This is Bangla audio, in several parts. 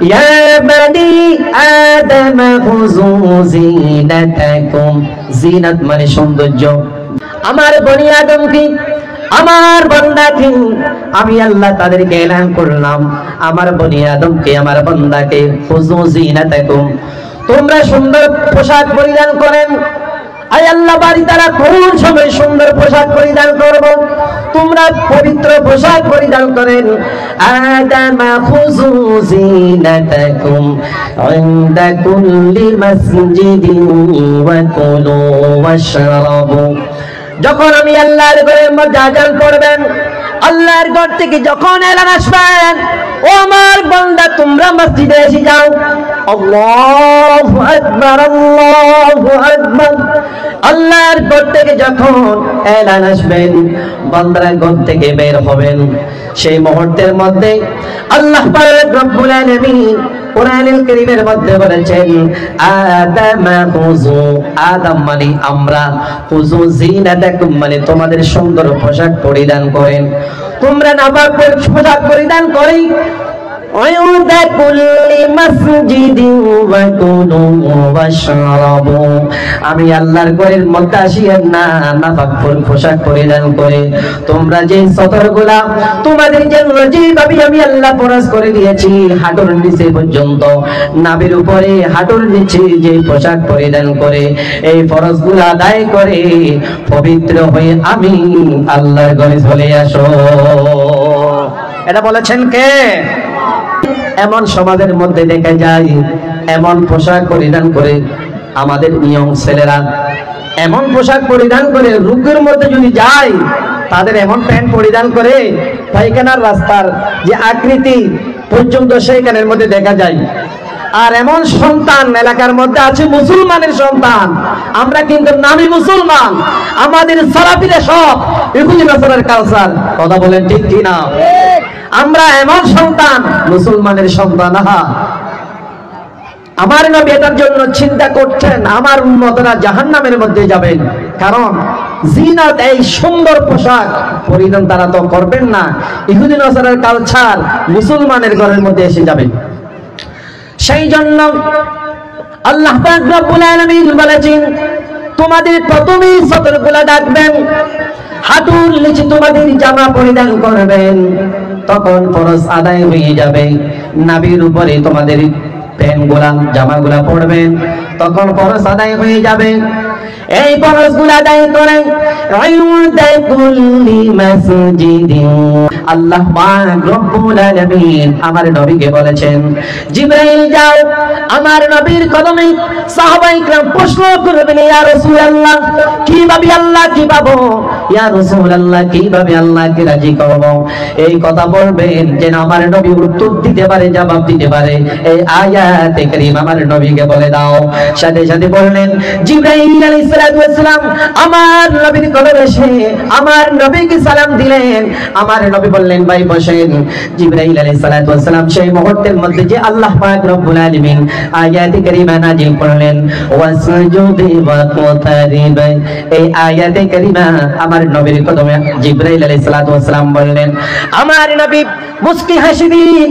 ইয়া বানি আদম খুযু জিনাতাকুম, জিনাত মানে সৌন্দর্য। আমার বনি আদম কি, আমার বান্দাকে আমি আল্লাহ তাদেরকে এলান করলাম, আমার বনি আদমকে, আমার বান্দাকে খুযু জিনাতাকুম, তোমরা সুন্দর পোশাক পরিধান করেন। আয় আল্লাহ বাড়ি তারা কোন সময় সুন্দর পোশাক পরিধান করব, তোমরা পবিত্র পোশাক পরিধান করেন। আদামা খুযু জিনাতাকুম ইনদা কুল্লি মাসজিদিন ওয়া কুলু ওয়াশরাবু, যখন আমি আল্লাহর ঘরের মধ্যে আযান করবেন, আল্লাহর ঘর থেকে যখন এলান আসবেন, ও আমার বান্দা তোমরা মসজিদে এসে যাও। আল্লাহু আকবার, আল্লাহু আকবার। আল্লাহর ঘর থেকে যখন এলান আসবেন, বান্দারা ঘর থেকে বের হবেন, সেই মুহূর্তের মধ্যে আল্লাহ পাক রব্বুল আলামিন কোরআনুল কারীমের মধ্যে বলেছেন আদামা খুযু, আদম মানে আমরা, খুযু জিনাতাকুম মানে তোমাদের সুন্দর পোশাক পরিধান করেন। তোমরা নামাজ পোশাক পরিধান করে ওয়াইউদা কুল্লি মাসজিদিন ওয়া কুলু ওয়াশরাবু, আমি আল্লাহর ঘরের মধ্যে আসিয়েন না নাপাক পোশাক পরিধান করে। তোমরা যে সতরগুলা তোমাদের জন্য যেভাবে আমি আল্লাহ ফরজ করে দিয়েছি, হাঁটুর নিচে পর্যন্ত, নাভির উপরে হাঁটুর নিচে যে পোশাক পরিধান করে এই ফরজগুলা আদায় করে পবিত্র হয়ে আমি আল্লাহর ঘরে চলে আসো। এটা বলেছেন কে? এমন সমাজের মধ্যে দেখা যায় এমন পোশাক পরিধান করে আমাদের নিয়ম ছেলেরা এমন পোশাক পরিধান করে রুকের মধ্যে যদি যায়, তাদের এমন প্যান্ট পরিধান করে পায়খানার রাস্তার যে আকৃতি পর্যন্ত সেইখানের মধ্যে দেখা যায়। আর এমন সন্তান এলাকার মধ্যে আছে মুসলমানের সন্তান, আমরা কিন্তু নামী মুসলমান, আমাদের সালাফিরা সব ইহুদি নাসারার কালচার। কথা বলেন ঠিক কি না? আমরা এমন সন্তান, মুসলমানের সন্তান। আমার নবী এটার জন্য চিন্তা করছেন আমার উম্মতরা জাহান্নামের মধ্যে যাবেন, কারণ জিনাত এই সুন্দর পোশাক পরিধান তারা তো করবেন না, ইহুদি নাসারার কালচার মুসলমানের ঘরের মধ্যে এসে যাবে। সেই জন্য আল্লাহ পাক রব্বুল আলামিন বলেছেন তোমাদের প্রথমেই সতরগুলা ডাকবেন, হাঁটুর নিচে তোমাদের জামা পরিধান করবেন, তখন ফরজ আদায় হয়ে যাবে। নাভির উপরে তোমাদের প্যান্টগুলা জামাগুলা পরবেন, তখন ফরজ আদায় হয়ে যাবে। এই ফরজগুলা আদায় করে আল্লাহ পাক রব্বুল আলামিন আমার নবীকে বলেছেন জিবরাইল যাও আমার নবীর কদমে। সাহাবায়ে কিরাম প্রশ্ন করবেন ইয়া রাসূলুল্লাহ কিভাবে আল্লাহ কি পাবো, ইয়া রাসূলুল্লাহ কিভাবে আল্লাহকে রাজি করব। এই কথা বলবেন যেন আমার নবী উত্তর দিতে পারে, জবাব দিতে পারে। এই আয়াতে কারীম আমার নবীকে বলে দাও। সাথে সাথে বললেন জিবরাইল আলাইহিস সালাম আমার নবীর কদমে এসে আমার নবীকে সালাম দিলেন। আমার নবী বললেন ভাই বসেন। জিবরাইল আলাইহিস সালাম সেই মুহূর্তের মধ্যে যে আল্লাহ পাক রব্বুল আলামিন আয়াতে কারীমা নাযিল করলেন ওয়াসজুদি ওয়াকতারিব, এই আয়াতে কারীমা আমার নবীর কদমে জিবরাইল আলাইহিস সালাম বললেন। আমার নবী মুস্কি হাসি দিয়ে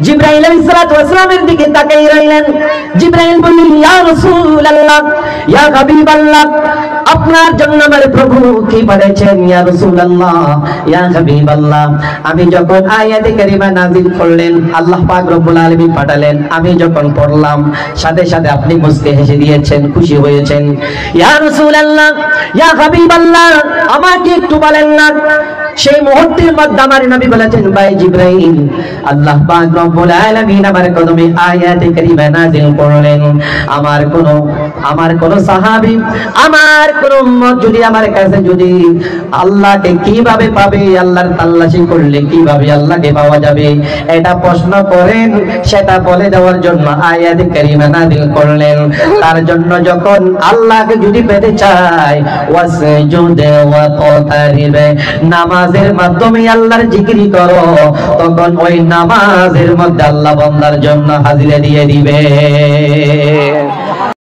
জিবরাইল আলাইহিস সালামের দিকে তাকিয়ে রইলেন। জিবরাইল বললেন ইয়া রাসূলুল্লাহ ইয়া হাবিবাল্লাহ, আপনার জন্য আমার প্রভু কি পাঠিয়েছেন ইয়া রাসূলুল্লাহ ইয়া হাবিবাল্লাহ। আমি যখন আয়াতে কারীমা নাযিল করলেন, আল্লাহ পাক রব্বুল আলামিন পাঠালেন, আমি যখন পড়লাম সাথে সাথে আপনি মুস্কি হেসে দিয়েছেন, খুশি হয়েছেন। ইয়া রাসূলুল্লাহ ইয়া হাবিবাল্লাহ, আমাকে একটু বলেন না। সেই মুহূর্তের মধ্যে আমার নবী বলেছেন ভাই জিবরাইল আল্লাহ পাক রব্বুল আলামিন আমার কদমে আয়াতে কারীমা নাযিল করলেন। আমার কোন সাহাবী, আমার কোন উম্মত যদি আমার কাছে যদি আল্লাহকে কিভাবে পাবে, আল্লাহর তালাশি করলে কিভাবে আল্লাহকে পাওয়া যাবে এটা প্রশ্ন করেন, সেটা বলে দেওয়ার জন্য আয়াতে কারীমা নাযিল করলেন। তার জন্য যখন আল্লাহকে যদি পেতে চায় ওয়াসজুদ ওয়াকতারিব, নামাজের মাধ্যমে আল্লাহর জিকির করো, তখন ওই নামাজের মধ্যে আল্লাহ বান্দার জন্য হাজিরা দিয়ে দিবে।